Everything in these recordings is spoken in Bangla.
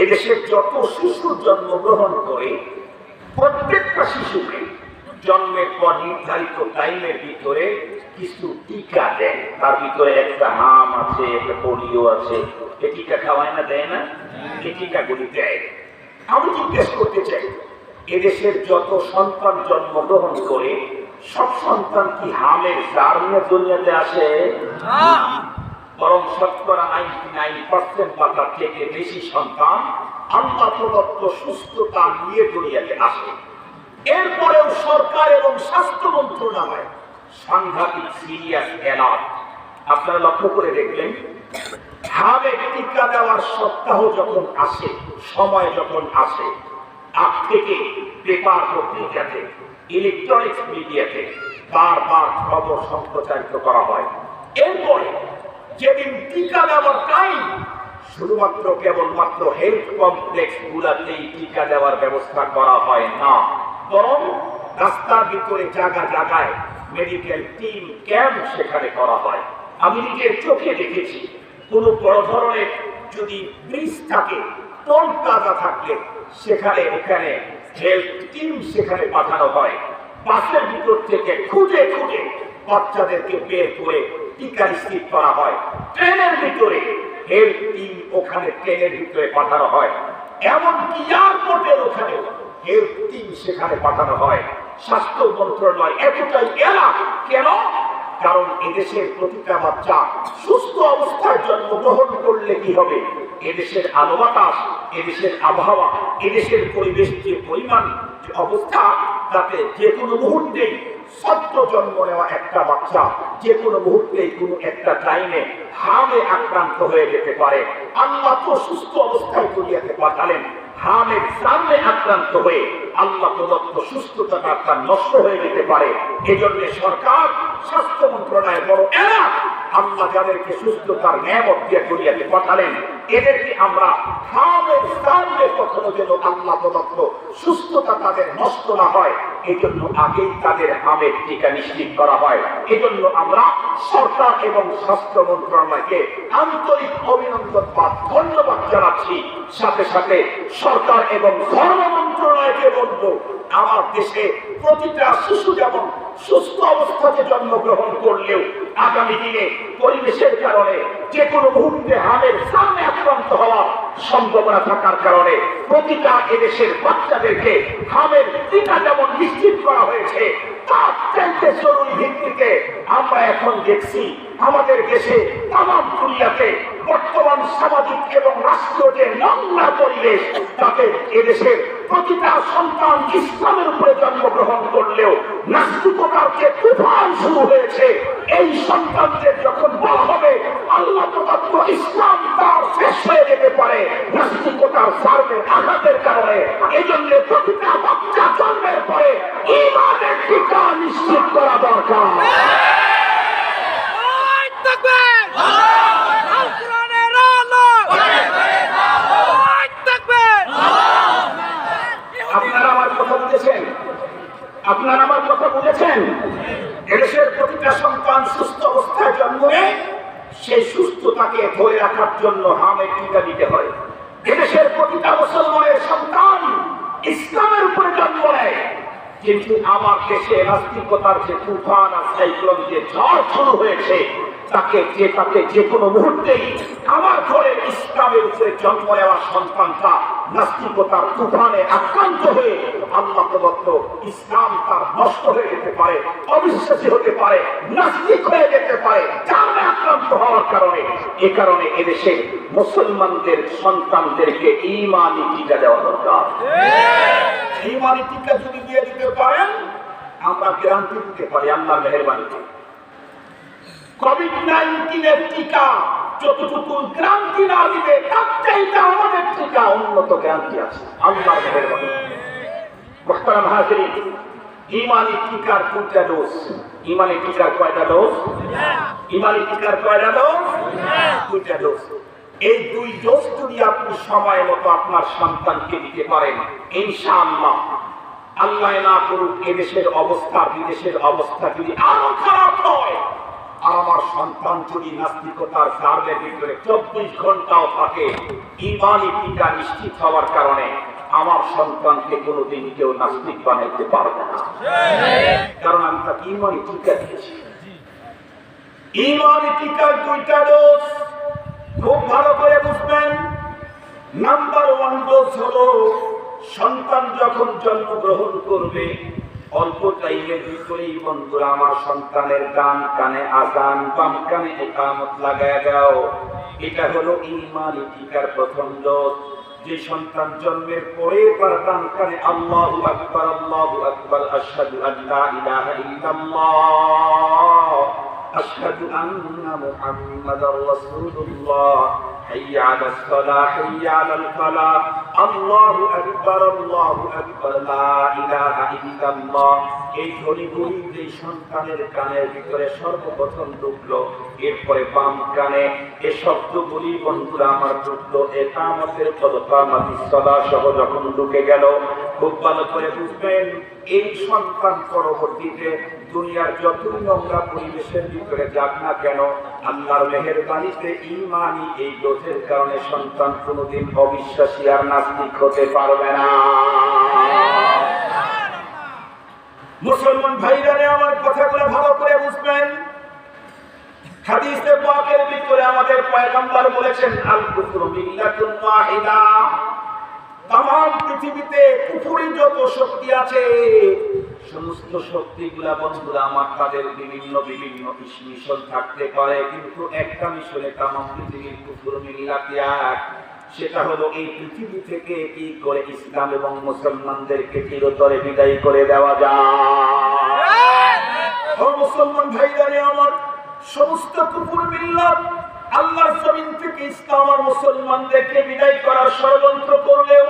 এদেশের যত শিশু জন্মগ্রহণ করে প্রত্যেকটা শিশুকে জন্মের পর নির্ধারিত টাইমের ভিতরে কিছু টিকা দেয়। তার ভিতরে একটা হাম আছে, একটা পোলিও আছে। এই টিকা খাওয়ায় না, দেয় না? এই টিকাগুলি দেয়। আমি জিজ্ঞেস করতে চাই, এদেশের যত সন্তান জন্মগ্রহণ করে সব সন্তান কি হামের জার নিয়ে দুনিয়াতে আসে? বরং 99% বা তার থেকে বেশি সন্তান আল্লাহ প্রদত্ত সুস্থতা নিয়ে দুনিয়াতে আসে। এরপরেও সরকার এবং স্বাস্থ্য মন্ত্রণালয় সাংঘাতিক সিরিয়াস অ্যালার্ট। আপনারা লক্ষ্য করে দেখলেন, হামের টিকা দেওয়ার সপ্তাহ যখন আসে, সময় যখন আসে, আজ থেকে পেপার পত্রিকাতে, ইলেকট্রনিক্স মিডিয়াতে বারবার খবর সম্প্রচারিত করা হয়। এরপরে যেদিন টিকা দেওয়ার টাইম, শুধুমাত্র কেবলমাত্র হেলথ কমপ্লেক্স গুলাতেই টিকা দেওয়ার ব্যবস্থা করা হয় না, বরং রাস্তার ভিতরে জায়গা জায়গায় মেডিকেল টিম ক্যাম্প সেখানে করা হয়। আমি নিজের চোখে দেখেছি, কোনো বড় ধরনের যদি ব্রিজ থাকে, টোল প্লাজা থাকলে সেখানে ওখানে হেলথ টিম সেখানে পাঠানো হয়। বাসের ভিতর থেকে খুঁজে খুঁজে বাচ্চাদেরকে বের করে টিকা নিশ্চিত করা হয়। ট্রেনের ভিতরে হেলথ টিম ওখানে ট্রেনের ভিতরে পাঠানো হয়। এমনকি এয়ারপোর্টের ওখানে হেলথ টিম সেখানে পাঠানো হয়। স্বাস্থ্য মন্ত্রণালয় এতটাই এলাক কেন? কারণ এদেশের প্রতিটা বাচ্চা সুস্থ অবস্থায় জন্মগ্রহণ করলে কি হবে, এদেশের আলো বাতাস, এদেশের আবহাওয়া, এদেশের পরিবেশ যে পরিমাণ অবস্থা, তাতে যে কোনো মুহূর্তেই সদ্য জন্ম নেওয়া একটা বাচ্চা যে কোনো মুহূর্তেই কোনো একটা টাইমে হামে আক্রান্ত হয়ে যেতে পারে। আল্লাহ তো সুস্থ অবস্থায় দুনিয়াতে পাঠালেন, হামের সামনে আক্রান্ত হয়ে আল্লাহ প্রদত্ত সুস্থতাটা তার নষ্ট হয়ে যেতে পারে। এজন্য সরকার, স্বাস্থ্য মন্ত্রণালয় বড় এলাক, আল্লাহ যাদেরকে সুস্থতার নিয়ামত দিয়ে দুনিয়াতে পাঠালেন, এদেরকে আমরা হামের সামনে কখনো যেন আল্লাহ প্রদত্ত সুস্থতা তাদের নষ্ট না হয়, এই জন্য আগেই তাদের হামের টিকা নিশ্চিত করা হয়। এজন্য আমরা সরকার এবং স্বাস্থ্য মন্ত্রণালয়কে আন্তরিক অভিনন্দন বা ধন্যবাদ জানাচ্ছি। সাথে সাথে সরকার এবং ধর্ম মন্ত্রণালয়কে বলবো, আমার দেশে প্রতিটা শিশু যেমন সুস্থ অবস্থাতে জন্মগ্রহণ করলেও আগামী দিনে পরিবেশের কারণে যে কোনো মুহূর্তে হামের সামনে আক্রান্ত হওয়ার সম্ভাবনা থাকার কারণে প্রতিটা এদেশের বাচ্চাদেরকে হামের টিকা যেমন নিশ্চিত করা হয়েছে, তার চাইতে জরুরি ভিত্তিতে আমরা এখন দেখছি আমাদের দেশে তামাম দুনিয়াতে বর্তমান সামাজিক এবং রাষ্ট্রীয় যে নোংরা পরিবেশ, তাতে এদেশের প্রতিটা সন্তান ইসলামের উপরে জন্মগ্রহণ করলেও নাস্তিকতার যে তুফান শুরু হয়েছে, এই সন্তানদের যখন বলা হবে আল্লাহ প্রদত্ত ইসলাম, তার শেষ হয়ে যেতে পারে নাস্তিকতার সার্ভে আঘাতের কারণে। এই জন্য প্রতিটা বাচ্চা জন্মের পরে ঈমানের টিকা নিশ্চিত করা দরকার। আপনারা আমার কথা বুঝেছেন? আপনারা আমার কথা বুঝেছেন? এদেশের প্রতিটা সন্তান সুস্থ অবস্থায় জন্ম নেয়, সেই সুস্থতাকে ধরে রাখার জন্য হামের টিকা দিতে হয়। এদেশের প্রতিটা মুসলমানের সন্তান ইসলামের উপরে জন্ম নেয়, কিন্তু আমার দেশে নাস্তিকতার যে তুফান আর সাইক্লোন, যে ঝড় শুরু হয়েছে, তাকে যে কোনো মুহূর্তেই আমার ঘরে ইসলামের উপরে জন্ম নেওয়া সন্তানটা নাস্তিকতার তুফানে আক্রান্ত হয়ে আল্লাহ প্রদত্ত ইসলাম তার নষ্ট হয়ে যেতে পারে, অবিশ্বাসী হতে পারে, নাস্তিক হয়ে যেতে পারে জানে আক্রান্ত হওয়ার কারণে। এ কারণে এদেশে মুসলমানদের সন্তানদেরকে ঈমানি টিকা দেওয়া দরকার। ঈমানি টিকা যদি দিয়ে দিতে পারেন, আমরা গ্যারান্টি দিতে পারি আল্লাহর মেহেরবানিতে কোভিড-19 টিকা যতটুকু গ্যারান্টি না দিবে, তার চাইতে আমাদের টিকা উন্নত গ্যারান্টি আছে আল্লাহর মেহেরবানি। মুহতারাম হাজিরিন, ঈমানি টিকার দুইটা ডোজ। ঈমানি টিকার কয়টা ডোজ? ঈমানি টিকার কয়টা ডোজ? দুইটা ডোজ। এই দুই ডোজ যদি আপনি সময় মতো আপনার সন্তানকে দিতে পারেন, ইনশাআল্লাহ, আল্লাহ না করুক এদেশের অবস্থা, বিদেশের অবস্থা যদি আরো খারাপ হয়, আর আমার সন্তান যদি নাস্তিকতার সার্ভের ভিতরে 24 ঘন্টাও থাকে, ঈমানি টিকা নিশ্চিত হওয়ার কারণে আমার সন্তানকে কোনোদিন কেউ নাস্তিক বানাইতে পারবে না, কারণ আমি তাকে ঈমানি টিকা দিয়েছি। ঈমানি টিকার 2টা ডোজ খুব ভালো করে বুঝবেন। নাম্বার 1 ডোজ হলো সন্তান যখন জন্মগ্রহণ করবে অল্প টাইমের ভিতরেই বন্ধুরা আমার সন্তানের ডান কানে আযান, বাম কানে ইকামত লাগায় দাও। এটা হলো ঈমানি টিকার প্রথম ডোজ। যে সন্তান জন্মের পরে তার ডান কানে আল্লাহু আকবার, আল্লাহু আকবার, আশহাদু আল্লা ইলাহা ইল্লাল্লাহ, আশহাদু আন্না মুহাম্মাদার রাসূলুল্লাহ, হাইয়া আলাস সালাহ, হাইয়া আলাল ফালাহ, আল্লাহু আকবার, আল্লাহু আকবার, লা ইলাহা ইল্লাল্লাহ। এই ধ্বনিগুলি যে সন্তানের কানের ভিতরে সর্বপ্রথম ঢুকলো, এরপরে বাম কানে এই শব্দগুলি বন্ধুরা আমার ঢুকলো, ইকামতের কদকামাতিস সালাহ সহ যখন ঢুকে গেল, খুব ভালো করে বুঝবেন এই সন্তান পরবর্তীতে দুনিয়ার যতই নোংরা পরিবেশের ভিতরে যাক না কেন, আল্লাহর মেহেরবানিতে ঈমানি এই ডোজের কারণে সন্তান কোনোদিন অবিশ্বাসী আর নাস্তিক হতে পারবে না। মুসলমান ভাইরা আমার কথাগুলো ভালো করে বুঝবেন। হাদিসে পাকের ভিতরে আমাদের পয়গম্বর বলেছেন, আল কুফরু মিল্লাতুন ওয়াহিদা। তাম পৃথিবীতে কুফরি যত শক্তি আছে সমস্ত শক্তিগুলা বন্ধুরা আমার তাদের বিভিন্ন বিভিন্ন মিশন থাকতে পারে, কিন্তু একটা মিশনে তাম পৃথিবীর কুফর মিল্লাত এক। সেটা হলো এই পৃথিবী থেকে কি করে ইসলাম এবং মুসলমানদেরকে চিরতরে বিদায় করে দেওয়া যায়। ও মুসলমান ভাইরা আমার, সমস্ত কুফর মিল্লাত আল্লাহর জমিন থেকে ইসলাম আর মুসলমানদেরকে বিদায় করার ষড়যন্ত্র করলেও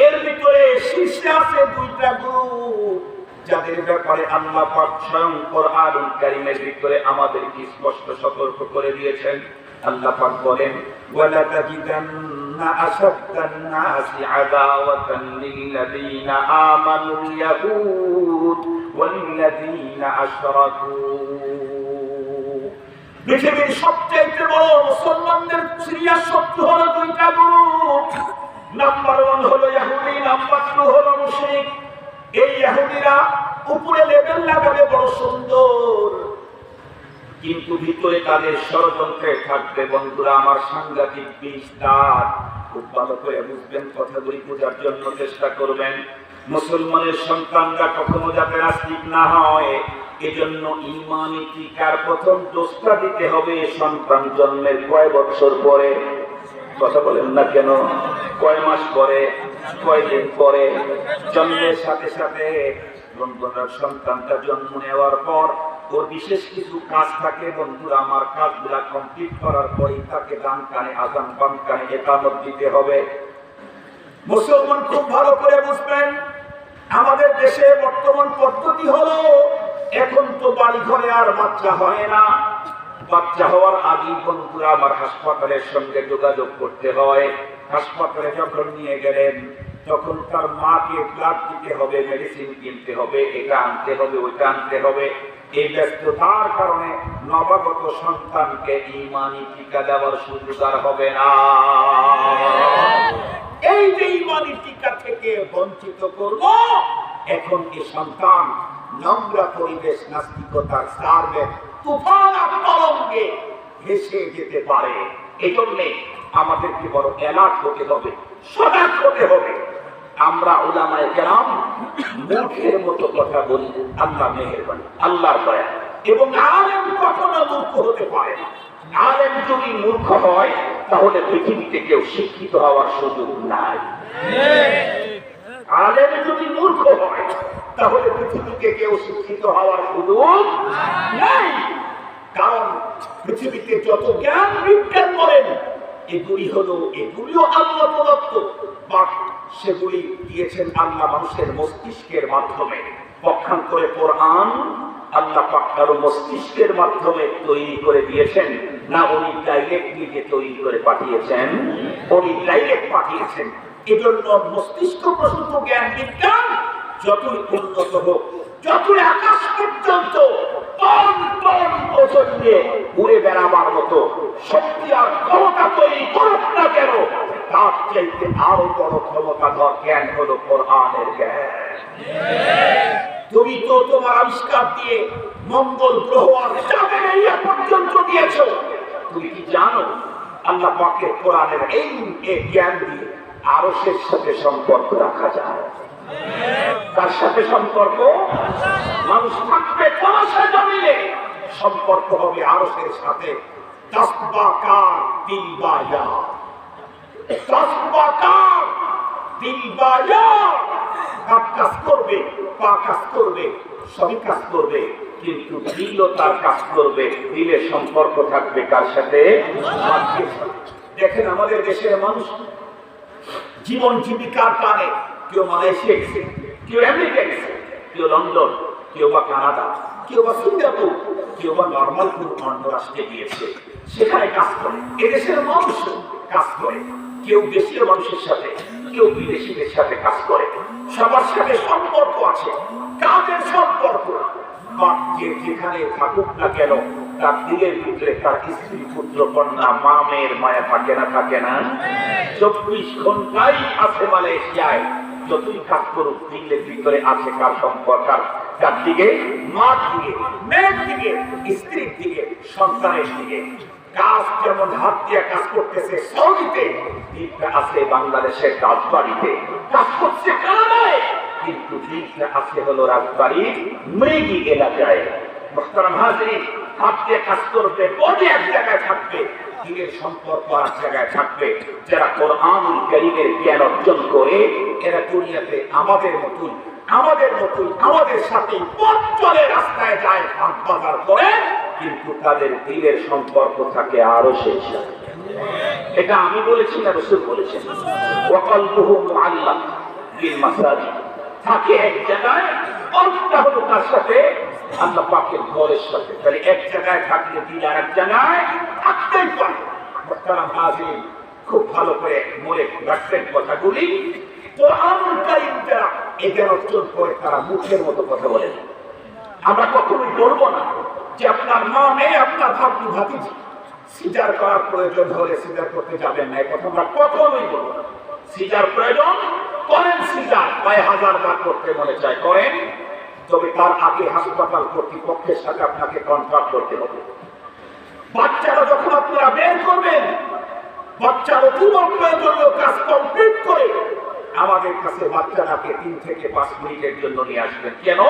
এর ভিতরে শীর্ষে আছে 2টা গ্রুপ, যাদের ব্যাপারে আল্লাহ পাক স্বয়ং কোরআনুল কারীমের ভিতরে আমাদেরকে স্পষ্ট সতর্ক করে দিয়েছেন। আল্লাহ পাক বলেন, ওয়ালা তাজিদান্না আশাদ্দান নাসি আদাওয়াতান লিল্লাযীনা আমানুল ইয়াহুদ ওয়াল্লাযীনা আশরাকু। পৃথিবীর সবচেয়ে বড় মুসলমানদের সিরিয়াস শত্রু হলো 2টা গ্রুপ। নাম্বার 1 হলো ইহুদি, নাম্বার 2 হলো মুশরিক। এই ইহুদিরা উপরে লেভেল লাগাবে বড় সুন্দর, কিন্তু ভিতরে তাদের ষড়যন্ত্রে থাকবে বন্ধুরা আমার সাংঘাতিক বিস্তার। খুব ভালো করে বুঝবেন, কথাগুলি বোঝার জন্য চেষ্টা করবেন। মুসলমানের সন্তানরা কখনো যাতে নাস্তিক না হয়, এজন্য ঈমানি টিকার প্রথম ডোজটা দিতে হবে সন্তান জন্মের কয় বছর পরে। কথা বলেন না কেন? কয় মাস পরে, কয় দিন পরে? জন্মের সাথে সাথে বন্ধুরা সন্তানটা জন্ম নেওয়ার পর ওর বিশেষ কিছু কাজ থাকে বন্ধুরা আমার, কাজগুলা কমপ্লিট করার পরেই তাকে ডান কানে আযান, বাম কানে ইকামত দিতে হবে। মুসলমান খুব ভালো করে বুঝবেন, আমাদের দেশে বর্তমান পদ্ধতি হলো এখন তো বাড়ি ঘরে আর বাচ্চা হয় না। বাচ্চা হওয়ার আগেই বন্ধুরা আমার হাসপাতালের সঙ্গে যোগাযোগ করতে হয়। হাসপাতালে যখন নিয়ে গেলেন তখন তার মাকে ব্লাড দিতে হবে, মেডিসিন কিনতে হবে, এটা আনতে হবে, ওইটা আনতে হবে। এই ব্যস্ততার কারণে নবাগত সন্তানকে ঈমানি টিকা দেওয়ার সুযোগ আর হবে না। এই যে ঈমানি টিকা থেকে বঞ্চিত করব, এখন এই সন্তান নোংরা পরিবেশ নাস্তিকতার সার্ভে তুফান তরঙ্গে ভেসে যেতে পারে। এই জন্যে আমাদেরকে বড় অ্যালার্ট হতে হবে, সজাগ হতে হবে। আমরা উলামায়ে কেরাম মূর্খের মতো কথা বলি, আল্লাহ মেহেরবানি, আল্লাহর দয়া। এবং আলেম কখনো মূর্খ হতে পারে না। আলেম যদি মূর্খ হয় তাহলে পৃথিবীতে কেউ শিক্ষিত হওয়ার সুযোগ নাই। আলেম যদি মূর্খ হয় তাহলে পৃথিবীতে কেউ শিক্ষিত হওয়ার সুযোগ নাই। কারণ পৃথিবীতে যত জ্ঞান বিজ্ঞান বলেন এগুলিও আল্লাহ প্রদত্ত, বাট সেগুলি দিয়েছেন আল্লাহ মানুষের মস্তিষ্কের মাধ্যমে। পক্ষান্তরে কোরআন আল্লাহ পাক কারো মস্তিষ্কের মাধ্যমে তৈরি করে দিয়েছেন না, উনি ডাইরেক্ট নিজে তৈরি করে পাঠিয়েছেন, উনি ডাইরেক্ট পাঠিয়েছেন। এজন্য মস্তিষ্ক প্রসূত জ্ঞান বিজ্ঞান যতই উন্নত হোক, যতই আকাশ পর্যন্ত টন টন ওজন নিয়ে উড়ে বেড়াবার মতো শক্তি আর ক্ষমতা তৈরি করুক না কেন, তার চাইতে আরো বড় ক্ষমতাধর জ্ঞান হলো কোরআনের জ্ঞান। তুমি তো তোমার আবিষ্কার দিয়ে মঙ্গল গ্রহ আর চাঁদের এরিয়া পর্যন্ত দিয়েছো। তুমি কি জানো আল্লাহ পাকের কোরআনের এই জ্ঞান দিয়ে আরশের সাথে সম্পর্ক রাখা যায়? তার সাথে সম্পর্ক মানুষ থাকবে তলাশে জমিনে, সম্পর্ক হবে আরশের সাথে। তাসবাকার দিলবায়া, তাসবাকার দিলবায়া, হাত কাজ করবে, পা কাজ করবে, সবই কাজ করবে, কিন্তু দিলও তার কাজ করবে। দিলের সম্পর্ক থাকবে কার সাথে? দেখেন আমাদের দেশের মানুষ জীবন জীবিকার টানে কেউ মালয়েশিয়া গেছে, কেউ আমেরিকা গেছে, কেউ লন্ডন, কেউ বা কানাডা, কেউ বা সিঙ্গাপুর, কেউ বা নর্মাল কোন অন্য রাষ্ট্রে গিয়েছে, সেখানে কাজ করে। এদেশের মানুষ কাজ করে, কেউ দেশীয় মানুষের সাথে, কেউ বিদেশিদের সাথে কাজ করে। সবার সাথে সম্পর্ক আছে, কাজের সম্পর্ক। যে যেখানে থাকুক না কেন, তার দিলের ভিতরে তার স্ত্রী, পুত্র, কন্যা, মা, মেয়ের মায়া থাকে না? থাকে না? 24 ঘন্টাই আছে মালয়েশিয়ায়। যতই কাজ করুক, দিলের ভিতরে আছে কার সম্পর্ক? তার দিকে, মার দিকে, মেয়ের দিকে, স্ত্রীর দিকে, সন্তানের দিকে। কাজ যেমন হাত দিয়ে কাজ করতেছে সৌদিতে, দিকটা আছে বাংলাদেশের রাজবাড়িতে, কাজ করছে কানাডায়, কিন্তু দিকটা আছে হলো রাজবাড়ির মৃগী এলাকায়। মুহতারাম হাজিরিন, হাত দিয়ে কাজ করবে, বডি এক জায়গায় থাকবে, দিলের সম্পর্ক এক জায়গায় থাকবে। যারা কোরআনুল কারীমের জ্ঞান অর্জন করে, এরা দুনিয়াতে আমাদের মতোই আমাদের সাথে পথ চলে, রাস্তায় যায়, হাট বাজার করে, কিন্তু তাদের দিলের সম্পর্ক থাকে আরশের সাথে। এটা আমি বলেছি না, রাসূল বলেছেন। ওয়াকালবুহু মুআল্লাক বিল মাসাজিদ, থাকে এক জায়গায়, অন্তটা হলো তার সাথে? আল্লাহ পাকের ঘরের সাথে। তাহলে এক জায়গায় থাকলে দিল আর এক জায়গায় থাকতেই পারে। মুহতারাম হাজিরিন, খুব ভালো করে মনে রাখবেন কথাগুলি। কোরআনুল কারীম যারা এদের অর্জন করে, তারা মুখের মতো কথা বলে। আমরা কখনোই বলবো না যে আপনার মা, মেয়ে, আপনার ভাগ্নি, ভাতিজি সিজার করার প্রয়োজন হলে সিজার করতে যাবেন না, এই কথা আমরা কখনোই বলবো না। সিজার প্রয়োজন করেন, সিজার 1000 বার করতে মনে চায় করেন, তবে তার আগে হাসপাতাল কর্তৃপক্ষের সাথে আপনাকে কন্ট্রাক্ট করতে হবে। বাচ্চারা যখন আপনারা বের করবেন, বাচ্চার অতীব প্রয়োজনীয় কাজ কমপ্লিট করে আমাদের কাছে বাচ্চাটাকে 3 থেকে 5 মিনিটের জন্য নিয়ে আসবেন। কেন?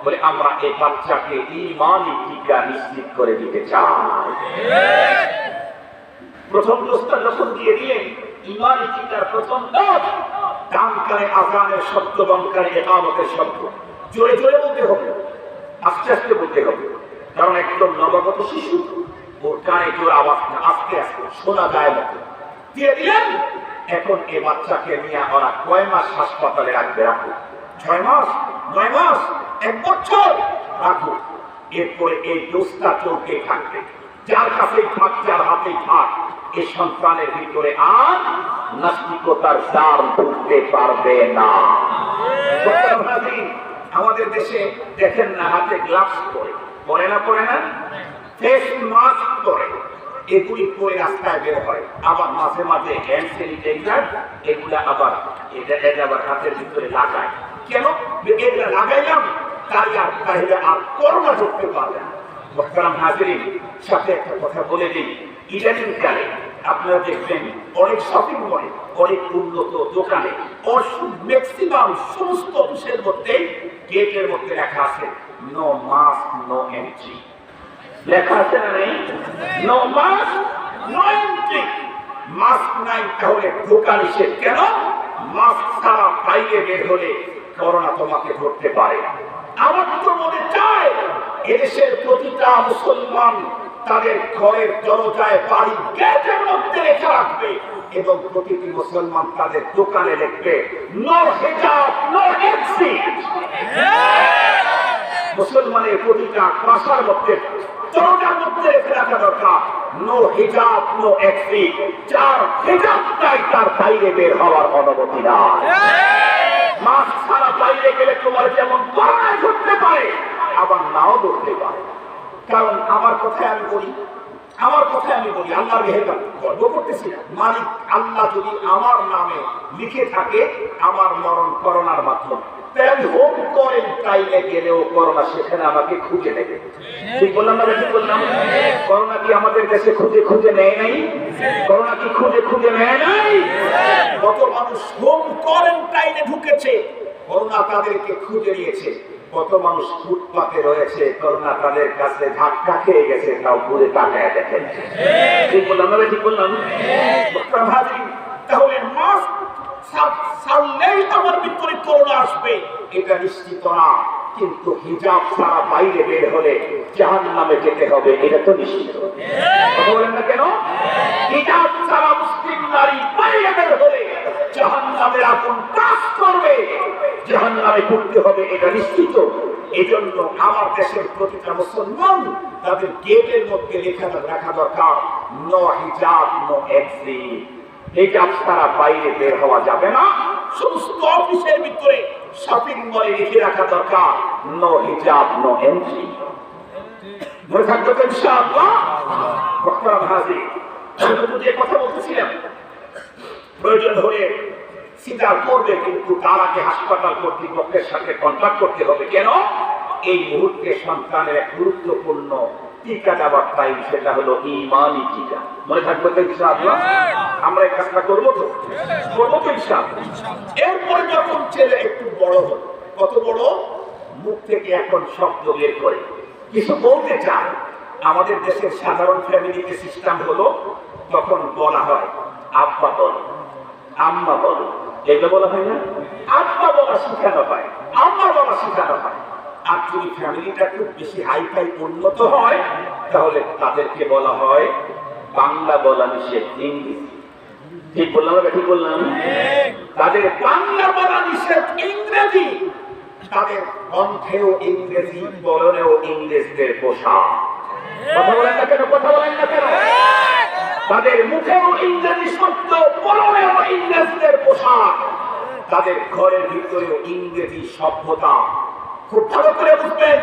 বলে আমরা এই বাচ্চাকে ঈমানি টিকা নিশ্চিত করে দিতে চাই। প্রথম ডোজটা যখন দিয়ে দিলেন, ঈমানি টিকার প্রথম ডোজ, ডান কানে আযানের শব্দ, বাম কানে ইকামতের শব্দ, জোরে জোরে বলতে হবে, আস্তে আস্তে বলতে হবে। কারণ একদম নবাগত শিশু, ওর কানে জোর আওয়াজ না, আস্তে আস্তে শোনা যায় মতো দিয়ে দিলেন। এখন এই বাচ্চাকে নিয়ে ওরা কয় মাস হাসপাতালে রাখবে? রাখো 6 মাস, 9 মাস, 1 বছর রাখো। এরপরে এই ডোজটা চলতে থাকবে। যার কাছেই থাক, যার হাতেই থাক, এই সন্তানের ভিতরে আর নাস্তিকতার দ্বার ঢুকতে পারবে না। আমাদের দেশে দেখেন না, হাতে গ্লাভস পরে না, পরে না, ফেস মাস্ক পরে, এগুলি পরে রাস্তায় বের হয়। আবার মাঝে মাঝে হ্যান্ড স্যানিটাইজার এগুলা আবার হাতের ভিতরে লাগায়। কেন? এগুলা লাগাইলাম, তাহলে আর করোনা ঢুকতে পারবে না। মুহতারাম হাজিরিন, সাথে একটা কথা বলে দিই, ইদানিং কালে আপনারা দেখবেন অনেক শপিং মলে, অনেক উন্নত দোকানে, ম্যাক্সিমাম সমস্ত অফিসের মধ্যে গেটের মধ্যে লেখা আছে নো মাস্ক নো এন্ট্রি। লেখা আছে না নেই? No mask no entry. Mask নাই তাহলে ঢোকা নিষেধ। কেন? মাস্ক ছাড়া বাইরে বের হলে করোনা তোমাকে ধরতে পারে। আমার তো মনে চায় এদেশের প্রতিটা মুসলমান তাদের ঘরের দরজায়, বাড়ির গেটের মধ্যে লেখা রাখবে, এবং প্রতিটি মুসলমান তাদের দোকানে লিখবে নো হিজাব নো এক্সিট। মুসলমানের প্রতিটা বাসার মধ্যে, দরজার মধ্যে লেখা রাখা দরকার নো হিজাব নো এক্সিট। যার হিজাব নাই তার বাইরে বের হওয়ার অনুমতি নাই। মাস্ক ছাড়া বাইরে গেলে তোমার যেমন করোনা ধরতে পারে, আবার নাও ধরতে পারে। কারণ আমার কথায় আমি বলি, আল্লাহর মেহেরবান, গর্ব করতেছি না। মালিক আল্লাহ যদি আমার নামে লিখে থাকে আমার মরণ করোনার মাধ্যমে, তাই আমি হোম কোয়ারেন্টাইনে গেলেও করোনা সেখানে আমাকে খুঁজে নেবে। ঠিক বললাম না? ঠিক বললাম? করোনা কি আমাদের দেশে খুঁজে খুঁজে নেয় নাই? করোনা কি খুঁজে খুঁজে নেয় নাই? কত মানুষ হোম কোয়ারেন্টাইনে ঢুকেছে, করোনা তাদেরকে খুঁজে নিয়েছে। কত মানুষ ফুটপাতে রয়েছে, করোনা তাদের কাছে ধাক্কা খেয়ে গেছে, তাও ঘুরে তাকায় দেখেন। ঠিক বললাম না? ঠিক বললাম? তাহলে মাস্ক ছাড়লেই আমার ভিতরে করোনা আসবে এটা নিশ্চিত না, কিন্তু হিজাব ছাড়া বাইরে বের হলে জাহান্নামে যেতে হবে এটা তো নিশ্চিত। কথা বলেন না কেন? হিজাব ছাড়া মুসলিম নারী বাইরে বের হলে জাহান্নামের আগুন কাজ করবে, জাহান্নামে পড়তে হবে এটা নিশ্চিত। এজন্য আমার দেশের প্রতিটা মুসলমান তাদের গেটের মধ্যে লেখা রাখা দরকার, নো হিজাব নো এন্ট্রি। হিজাব ছাড়া বাইরে বের হওয়া যাবে না। সমস্ত অফিসের ভিতরে শপিং মলে লিখে রাখা দরকার, নো হিজাব নো এন্ট্রি। মনে থাকবে তো ইনশাআল্লাহ? বক্তারা হাজির, যে কথা বলতেছিলাম, প্রয়োজন হলে স্বীকার করবে, কিন্তু তার আগে হাসপাতাল কর্তৃপক্ষের সাথে কন্ট্যাক্ট করতে হবে। কেন? এই মুহূর্তে সন্তানের এক গুরুত্বপূর্ণ টিকা দেওয়ার টাইম, সেটা হলো ঈমানি টিকা। মনে থাকবে তো ইনশাআল্লাহ? আমরা এই কাজটা করবো তো? করবো তো ইনশাআল্লাহ? এরপরে যখন ছেলে একটু বড় হল, কত বড়, মুখ থেকে এখন শব্দ বের করে কিছু বলতে চায়। আমাদের দেশের সাধারণ ফ্যামিলিতে সিস্টেম হলো, তখন বলা হয় আব্বা বল, আম্মা বল, এগুলো বলা হয় না? আব্বা বলা শিখানো হয়, আম্মা বলা শিখানো হয়। আর যদি ফ্যামিলিটা খুব বেশি হাইফাই উন্নত হয়, তাহলে তাদেরকে বলা হয় বাংলা বলা নিষেধ, ইংরেজি। ঠিক বললাম? ঠিক বললাম? তাদের বাংলা বলা নিষেধ, ইংরেজি। তাদের কণ্ঠেও ইংরেজি, বলনেও ইংরেজদের পোশাক। কথা বলেন না কেন? কথা বলেন না কেন? তাদের মুখেও ইংরেজি শব্দ, বলনেও ইংরেজদের পোশাক। তাদের ঘরের ভিতরেও ইংরেজি সভ্যতা। খুব ভালো করে বুঝবেন,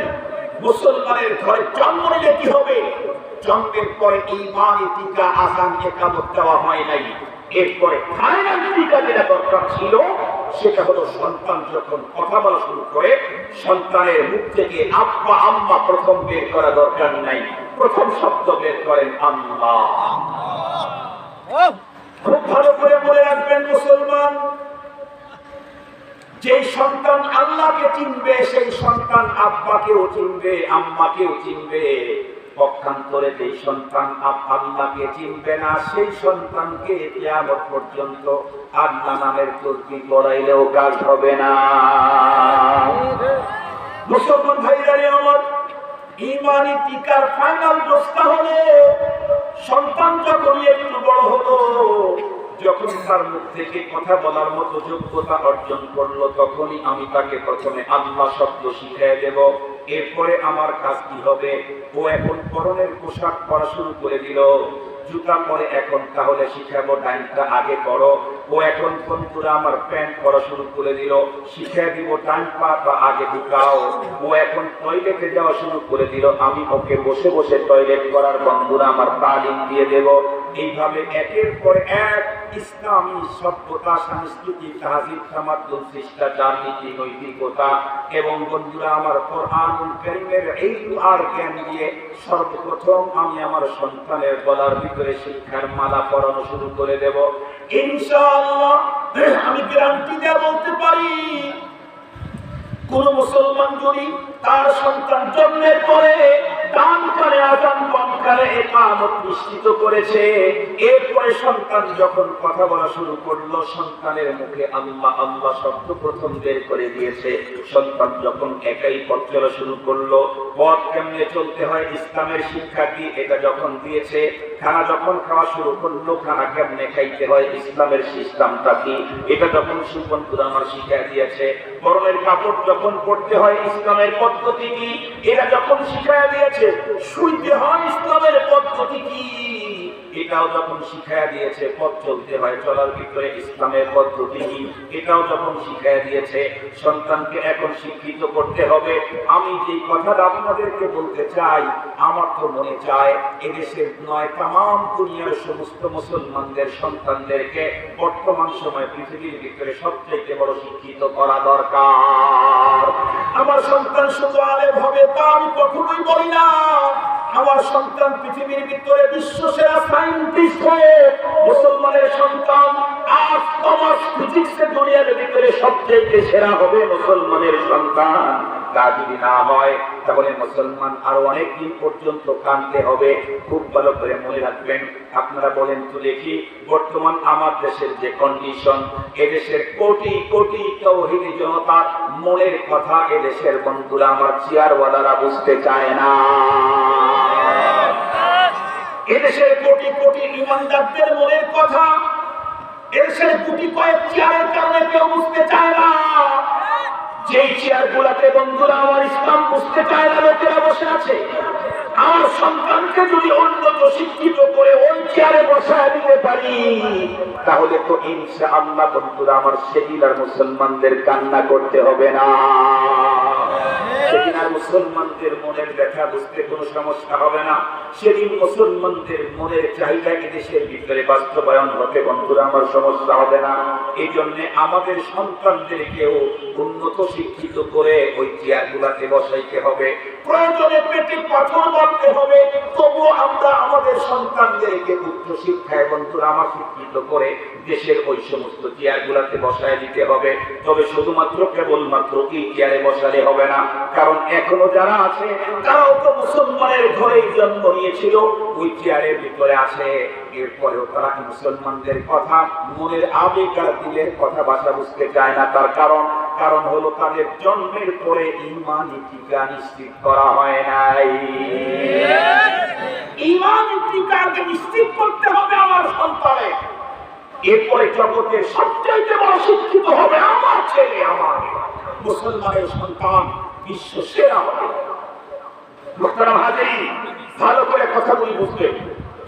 মুসলমানের ঘরে জন্ম নিলে কি হবে? জন্মের পরে ঈমানি টিকা, আযান, ইকামত দেওয়া হয় নাই। এরপরে ফাইনাল টিকা যেটা দরকার ছিল, সেটা হলো সন্তান যখন কথা বলা শুরু করে, সন্তানের মুখ থেকে আব্বা আম্মা প্রথম বের করা দরকার নাই, প্রথম শব্দ বের করেন আল্লাহ। খুব ভালো করে মনে রাখবেন মুসলমান, যে সন্তান আল্লাহকে চিনবে সেই সন্তান আব্বাকেও চিনবে, আম্মাকেও চিনবে। পক্ষান্তরে যে সন্তান আল্লাহকে চিনবে না, সেই সন্তানকে কিয়ামত পর্যন্ত আল্লাহ নামের তসবিহ পড়াইলেও কাজ হবে না। মুসলমান ভাইরা আমার, ঈমানি টিকার ফাইনাল দোষটা হলো, সন্তান যখন একটু বড় হলো, যখন তার মুখ থেকে কথা বলার মতো যোগ্যতা অর্জন করলো, তখনই আমি তাকে প্রথমে আল্লাহ শব্দ শিখিয়ে দেব। এরপরে আমার কাজ কি হবে? ও এখন পরনের পোশাক পরা শুরু করে দিল, জুতা পরে, এখন তাহলে শিখাবো ডাইনটা আগে করো। ও এখন বন্ধুরা আমার প্যান্ট পরা শুরু করে দিল, শিখিয়ে দিব ডান পা আগে ঢুকাও। ও এখন টয়লেটে যাওয়া শুরু করে দিল, আমি ওকে বসে বসে টয়লেট করার বন্ধুরা আমার তালিম দিয়ে দেব। এইভাবে একের পর এক ইসলামী সভ্যতা, সংস্কৃতি, তাহজিব, তামাদ্দুন, শিষ্টাচার, নীতি, নৈতিকতা এবং বন্ধুরা আমার কোরআনুল কারীমের ইলম আর জ্ঞান দিয়ে সর্বপ্রথম আমি আমার সন্তানের গলার ভিতরে শিক্ষার মালা পরানো শুরু করে দেব ইনশাআল্লাহ। আমি গ্যারান্টি দিয়ে বলতে পারি, কোন মুসলমান যদি তার সন্তান জন্মের পরে ডান কানে আযান, বাম কানে ইকামত নিশ্চিত করেছে, এরপরে সন্তান যখন কথা বলা শুরু করলো, সন্তানের মুখে আল্লাহ আল্লাহ শব্দ প্রথম বের করে দিয়েছে। সন্তান যখন একাই পথ চলা শুরু করলো, পথ কেমনে চলতে হয়, ইসলামের শিক্ষা কি, এটা যখন দিয়েছে। খানা যখন খাওয়া শুরু করলো, খানা কেমনে খাইতে হয়, ইসলামের সিস্টেমটা কি, এটা যখন সুবন্ধুরা আমার শিখিয়ে দিয়েছে। পরনের কাপড় যখন পরতে হয়, ইসলামের পদ্ধতি কি, এটা যখন শিখিয়ে দিয়েছে। শুইতে হয়, ইসলামের পদ্ধতি কি, এটাও যখন শিখাইয়া দিয়েছে পথ চলতে হয় চলার ভিতরে ইসলামের পদ্ধতি কি, এটাও যখন শিখাইয়া দিয়েছে সন্তানকে এখন শিক্ষিত করতে হবে। আমি যে কথাটা আপনাদেরকে বলতে চাই, আমার তো মনে চায় এদেশের নয় তাম দুনিয়ার সমস্ত মুসলমানদের সন্তানদেরকে বর্তমান সময় পৃথিবীর ভিতরে সবচেয়ে বড় শিক্ষিত করা দরকার। আমার সন্তান শুধু আলেম হবে তা আমি কখনোই বলি না। আমার সন্তান পৃথিবীর ভিতরে বিশ্ব সেরা সায়েন্টিস্ট হয়ে, মুসলমানের সন্তান আর্টস কমার্স ফিজিক্সের দুনিয়ার ভিতরে সবচেয়ে সেরা হবে মুসলমানের সন্তান। তা যদি না হয় তাহলে মুসলমান আরো অনেক দিন পর্যন্ত কাঁদতে হবে। খুব ভালো করে মনে রাখবেন। আপনারা বলেন তো দেখি, বর্তমান আমার দেশের যে কন্ডিশন, এদেশের কোটি কোটি তাওহীদি জনতার মনের কথা এদেশের বন্ধুরা আমার চেয়ারওয়ালারা বুঝতে চায় না। এদেশের কোটি কোটি ইমানদারদের মনের কথা এদেশের কোটি কয়েক চেয়ারের কারণে কেউ বুঝতে চায় না। যেই চেয়ার গুলাতে বন্ধুরা আমার ইসলাম বুঝতে চায় না লোকেরা বসে আছে। আমার সন্তানকে যদি উন্নত শিক্ষিত করে ওই চেয়ারে বসায় দিতে পারি, তাহলে তো ইনশাআল্লাহ বন্ধুরা আমার সেদিন আর মুসলমানদের কান্না করতে হবে না। সেদিন আর মুসলমানদের মনের ব্যথা বুঝতে কোনো সমস্যা হবে না। সেদিন মুসলমানদের মনের চাহিদা দেশের ভিতরে বাস্তবায়ন হতে বন্ধুরা আমার সমস্যা হবে না। এই জন্য আমাদের সন্তানদেরকেও উন্নত শিক্ষিত করে ওই চেয়ারগুলাতে বসাইতে হবে। প্রয়োজনে পেটে পাথর মারতে হবে, তবুও আমরা আমাদের সন্তানদেরকে উচ্চ শিক্ষায় বন্ধুরা আমার শিক্ষিত করে দেশের ওই সমস্ত চেয়ারগুলাতে বসায় দিতে হবে। তবে শুধুমাত্র কেবলমাত্র এই চেয়ারে বসালে হবে না, কারণ এখনো যারা আছে তারাও তো মুসলমানের ঘরেই জন্ম নিয়েছিল, ওই চেয়ারের ভিতরে আছে। এরপরেও তারা মুসলমানদের কথা, মনের আবেগ আর দিলের কথা ভাষা বুঝতে চায় না। তার কারণ হলো তাদের জন্মের পরে ঈমানি টিকা নিশ্চিত করা হয় নাই। ঈমানি টিকাকে নিশ্চিত করতে হবে আমার সন্তানের। এরপরে জগতের সবচেয়ে বড় শিক্ষিত হবে আমার ছেলে, আমার মুসলমানের সন্তান বিশ্ব সেরা হবে। মুহতারাম হাজিরিন, ভালো করে কথাগুলি বুঝবেন,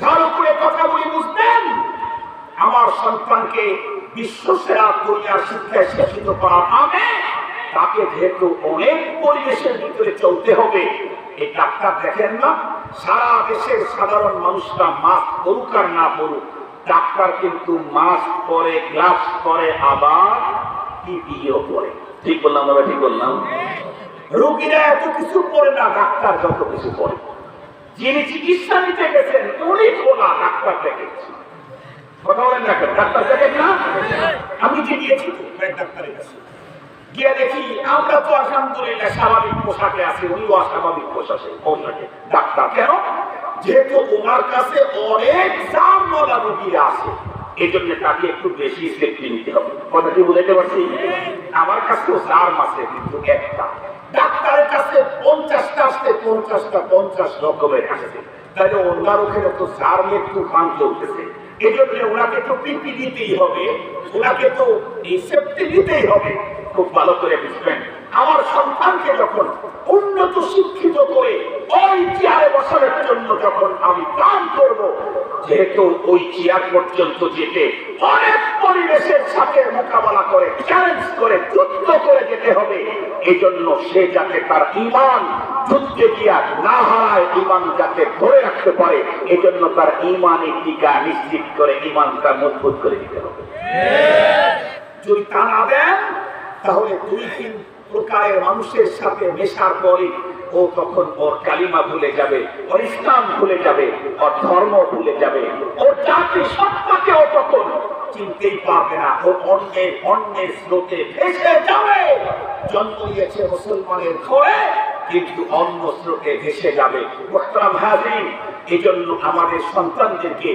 ভালো করে কথাগুলি বুঝবেন। আমার সন্তানকে বিশ্ব সেরা দুনিয়ার শিক্ষায় শিক্ষিত করার নামে তাকে যেহেতু অনেক পরিবেশের ভিতরে চলতে হবে। এই ডাক্তার দেখেন না, সারা দেশের সাধারণ মানুষরা মাস্ক পরুক আর না পরুক, ডাক্তার কিন্তু মাস্ক পরে, গ্লাভস পরে, আবার পিপিইও পরে। ঠিক বললাম না? ঠিক বললাম? রোগীরা এত কিছু পরে না, ডাক্তার যত কিছু পরে। যিনি চিকিৎসা নিতে গেছেন উনি বলা ডাক্তার দেখেছি। কথা বলেন না কেন? ডাক্তার দেখেন না? আমি যে গিয়েছি ডাক্তারের কাছে গিয়ে দেখি আমরা তো আলহামদুলিল্লাহ স্বাভাবিক পোশাকে আছি, উনিও অস্বাভাবিক পোশাকে। ডাক্তার কেন? যেহেতু ওনার কাছে অনেক জামওয়ালা রোগীরা আছে, এই জন্য তাকে একটু বেশি সেফটি নিতে হবে। কথা কি বুঝাইতে পারছি? আমার কাছেও জার্ম আছে, কিন্তু একটা ডাক্তারের কাছে 50টা আসছে, 50 রকমের আসছে। তাহলে ওনার ওখানে তো জার্মের তুফান চলতেছে। এই জন্য ওনাকে তো পিপি দিতেই হবে, ওনাকে তো এই সেফটি দিতেই হবে। খুব ভালো করে বুঝবেন। আমার সন্তানকে যখন উন্নত শিক্ষিত করে ওই চেয়ারে বসানোর জন্য যখন আমি প্ল্যান করব, যেহেতু ওই চেয়ার পর্যন্ত যেতে অনেক পরিবেশের সাথে মোকাবেলা করে, চ্যালেঞ্জ করে, যুদ্ধ করে যেতে হবে। এই জন্য সে যাতে তার ঈমান যুদ্ধে গিয়া না হারায়, ঈমান যাতে ধরে রাখতে পারে, এই জন্য তার ঈমানি টিকা নিশ্চিত করে ঈমানটা মজবুত করে দিতে হবে। যদি তা না দেন, তাহলে 2-3 প্রকারের মানুষের সাথে মেশার পরে ও তখন ওর কালিমা ভুলে যাবে, ওর ইসলাম ভুলে যাবে, ওর ধর্ম ভুলে যাবে, ওর জাতি সত্তাকে ও তখন চিনতেই পারবে না। ও অন্যের স্রোতে ভেসে যাবে। জন্ম নিয়েছে মুসলমানের ঘরে, কিন্তু অন্য স্রোতে ভেসে যাবে। মুহতারাম হাজিরিন, এই জন্য আমাদের সন্তানদেরকে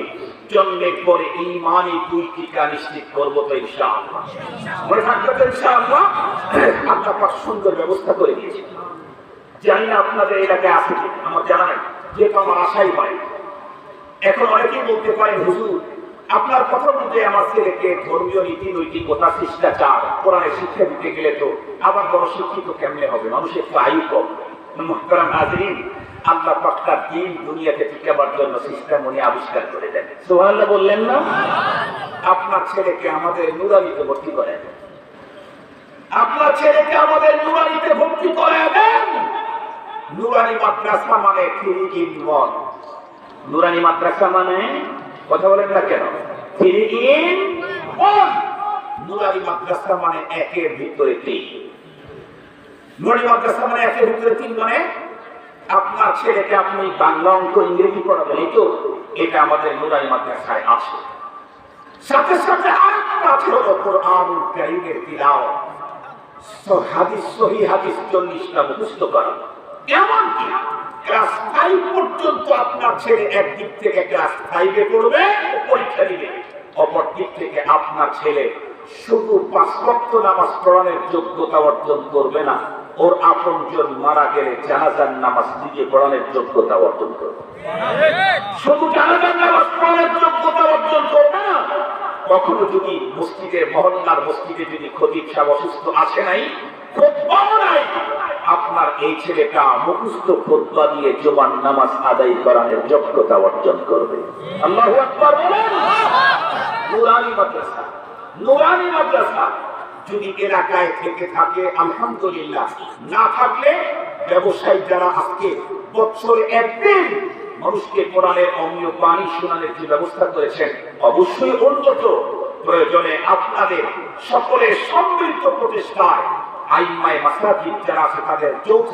জন্মের পরে ঈমানি 2 টিকা নিশ্চিত করবো তো ইনশাআল্লাহ। মনে থাকবে তো ইনশাআল্লাহ? আল্লাহ পাক সুন্দর ব্যবস্থা করে দিয়েছে। জানি না আপনাদের এলাকায় আছে কি, আমার জানা নাই, যেহেতু আমার আশাই হয়। এখন অনেকেই বলতে পারেন, হুজুর আপনার কথা মধ্যে আমার ছেলেকে ধর্মীয় নীতি নৈতিকতা শিষ্টাচার কোরআনের শিক্ষা দিতে গেলে তো আবার বড় শিক্ষিত কেমনে হবে? মানুষের তো আয়ু কম। মুহতারাম হাজিরিন, আল্লাহ পাক তার দিন দুনিয়াতে টিকাবার জন্য সিস্টেম উনি আবিষ্কার করে দেন। সুবহানাল্লাহ বললেন না? আপনার ছেলেকে আমাদের নুরানিতে ভর্তি করেন, আপনার ছেলেকে আমাদের নুরানিতে ভর্তি করে দেন। নুরানি মাদ্রাসা মানে 3 in 1। নুরানি মাদ্রাসা মানে, কথা বলেন না কেন, 3 in 1। নুরানি মাদ্রাসা মানে 1 এর ভিতরে 3। নুরানি মাদ্রাসা মানে 1 এর ভিতরে 3 মানে আপনার ছেলেকে আপনি বাংলা অঙ্ক ইংরেজি পড়াবেন, এই তো এটা আমাদের নুরানি মাদ্রাসায় আছে। সাথে সাথে আরেকটা আছে হলো কোরআনুল কারীমের তিলাওয়াত, হাদিস, সহিহ হাদিস 40টা মুখস্থ করা। এমনকি ক্লাস 5 পর্যন্ত আপনার ছেলে একদিক থেকে ক্লাস 5 এ পড়বে, পরীক্ষা দিবে, অপর দিক থেকে আপনার ছেলে শুধু 5 ওয়াক্ত নামাজ পড়ানোর যোগ্যতা অর্জন করবে না, ওর আপনজন মারা গেলে জানাজার নামাজ নিজে পড়ানোর যোগ্যতা অর্জন করবে। শুধু জানাজার নামাজ পড়ানোর যোগ্যতা অর্জন করবে না, কখনো যদি মসজিদের মহল্লার মসজিদে যদি খতিব সাহেব অসুস্থ আসে নাই, খুতবা নাই, আপনার এই ছেলেটা মুখস্থ খুতবা দিয়ে জুমার নামাজ আদায় করানোর যোগ্যতা অর্জন করবে। আল্লাহু আকবার বলেন। নুরানি মাদ্রাসা, নুরানি মাদ্রাসা যদি এলাকায় থেকে থাকে আলহামদুলিল্লাহ, না থাকলে ব্যবসায়ী যারা আজকে বছরে একদিন মানুষকে কোরআনের অমীয় বাণী শোনানোর যে ব্যবস্থা করেছেন, অবশ্যই উন্নত। প্রয়োজনে আপনাদের সকলের সম্মিলিত প্রচেষ্টায়, আইম্মায়ে মাসাজিদ যারা আছে তাদের যৌথ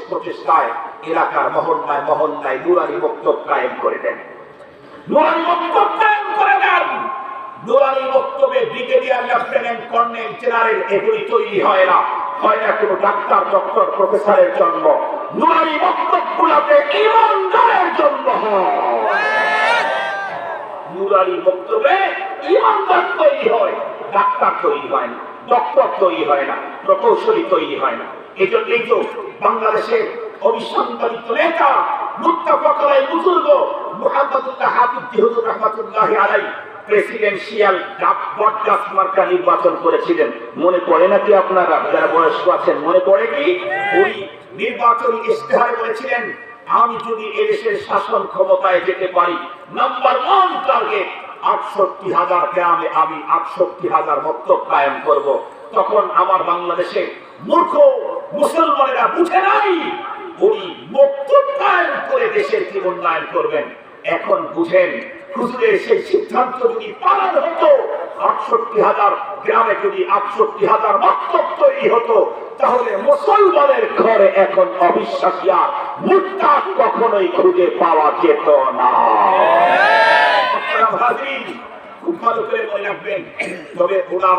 প্রচেষ্টায় এলাকার মহল্লায় মহল্লায় নুরানি মক্তব কায়েম করে দেন, নুরানি মক্তব কায়েম করে দেন। নুরানি মক্তবে ব্রিগেডিয়ার, লেফটেন্যান্ট, কর্নেল, জেনারেল এগুলি তৈরি হয় না, হয় না কোনো ডাক্তার, ডক্টর, প্রফেসরের জন্ম। নুরানি মক্তবগুলোতে ঈমানদারের জন্ম হয়। নুরানি মক্তবে ঈমানদার তৈরি হয়, ডাক্তার তৈরি হয় না, ডক্টর তৈরি হয় না, প্রকৌশলী তৈরি হয় না। এই জন্যই তো বাংলাদেশের অবিসংবাদিত নেতা মুত্তাফাক আলাইহি বুজুর্গ মুহাম্মদুল্লাহ হাফিজ হুজুর রাহমাতুল্লাহি আলাইহি প্রেসিডেন্সিয়াল বটগাছ মার্কা নির্বাচন করেছিলেন। মনে পড়ে নাকি আপনারা যারা বয়স্ক আছেন, মনে পড়ে কি? ওই নির্বাচনী ইশতেহারে বলেছিলেন, আমি যদি এদেশের শাসন ক্ষমতায় যেতে পারি, নাম্বার 1 টার্গেট 68,000 গ্রামে আমি 68,000 মক্তব কায়েম করব। তখন আমার বাংলাদেশে মূর্খ মুসলমানেরা বুঝে নাই ওই মক্তব কায়েম করে দেশের কি উন্নয়ন করবেন। এখন বুঝেন, হুজুরের সেই সিদ্ধান্ত যদি পালন হতো, 68,000 গ্রামে যদি 68,000 মক্তব তৈরি হতো, তাহলে মুসলমানের ঘরে এখন অবিশ্বাসী আর মুরতাদ কখনোই খুঁজে পাওয়া যেত না। খুব ভালো করে মনে রাখবেন। তবে ওনার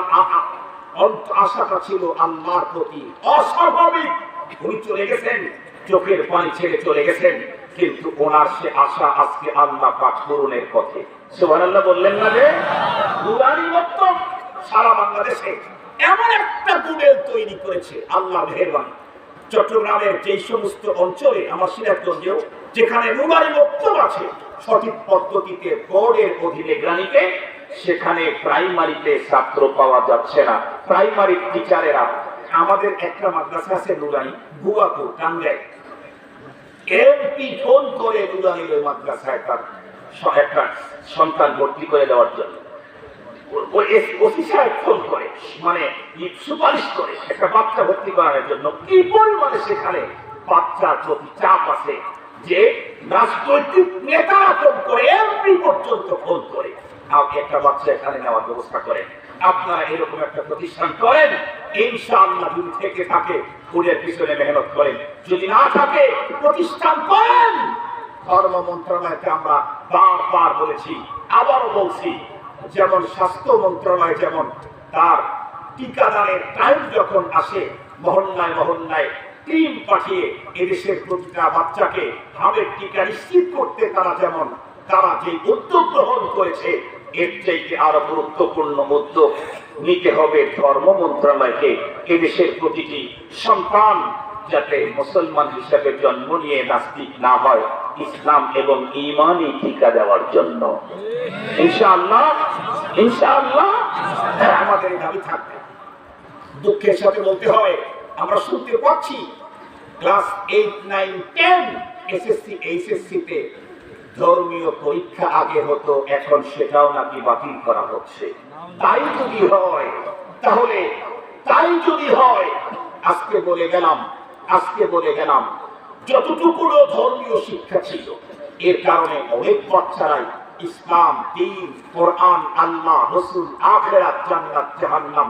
আশাটা ছিল আল্লাহর প্রতি অস্বাভাবিক। উনি চলে গেছেন, চোখের পানি ছেড়ে চলে গেছেন, কিন্তু ওনার সে আশা আজকে আল্লাহ পাক পূরণের পথে। সুবহানাল্লাহ বললেন না যে? নুরানি মক্তব সারা বাংলাদেশে এমন একটা মডেল তৈরি করেছে আল্লাহর মেহেরবানি। চট্টগ্রামের যে সমস্ত অঞ্চলে, আমার সিরাজগঞ্জেও যেখানে নুরানি মক্তব আছে সঠিক পদ্ধতিতে বোর্ডের অধীনে গ্রামীণে, সেখানে প্রাইমারিতে ছাত্র পাওয়া যাচ্ছে না। প্রাইমারি টিচারেরা, আমাদের একটা মাদ্রাসা আছে নুরানি গুয়াপুর টাঙ্গাইল, এমপি ফোন করে নুরানি মাদ্রাসায় তার একটা সন্তান ভর্তি করে দেওয়ার জন্য, ওই ওসি সাহেব ফোন করে, মানে সুপারিশ করে একটা বাচ্চা ভর্তি করানোর জন্য। কি পরিমাণে সেখানে বাচ্চার প্রতি চাপ আছে যে রাজনৈতিক নেতারা ফোন করে, এমপি পর্যন্ত ফোন করে একটা বাচ্চা এখানে নেওয়ার ব্যবস্থা করেন। আপনারা এরকম একটা প্রতিষ্ঠান করেন, ইনশাআল্লাহ যদি থেকে থাকে ফুলের পিছনে মেহনত করেন, যদি না থাকে প্রতিষ্ঠান করেন। ধর্ম মন্ত্রণালয়কে আমরা বারবার বলেছি, আবারও বলছি, যেমন স্বাস্থ্য মন্ত্রণালয় যেমন তার টিকাদানের টাইম যখন আসে মহল্লায় মহল্লায় টিম পাঠিয়ে এদেশের প্রতিটা বাচ্চাকে হামের টিকা নিশ্চিত করতে তারা যে উদ্যোগ গ্রহণ করেছে, এর চাইতে আরো গুরুত্বপূর্ণ উদ্যোগ নিতে হবে ধর্ম মন্ত্রণালয়কে। এদেশের প্রতিটি সন্তান যাতে মুসলমান হিসেবে জন্ম নিয়ে নাস্তিক না হয়, ইসলাম এবং ঈমানই টিকা দেওয়ার জন্য। ইনশাআল্লাহ ইনশাআল্লাহ আমাদের দাবি থাকবে। দুঃখের সাথে বলতে হয়, আমরা শুনতে পাচ্ছি ক্লাস 8, 9, 10 এসএসসি এইচএসসিতে ধর্মীয় পরীক্ষা আগে হতো, এখন সেটাও নাকি বাতিল করা হচ্ছে। তাই যদি হয় আজকে বলে গেলাম যতটুকু ধর্মীয় শিক্ষা ছিল, এর কারণে অনেক বাচ্চারাই ইসলাম, দ্বীন, কোরআন, আল্লাহ, রাসূল, আখিরাত, জান্নাত, জাহান্নাম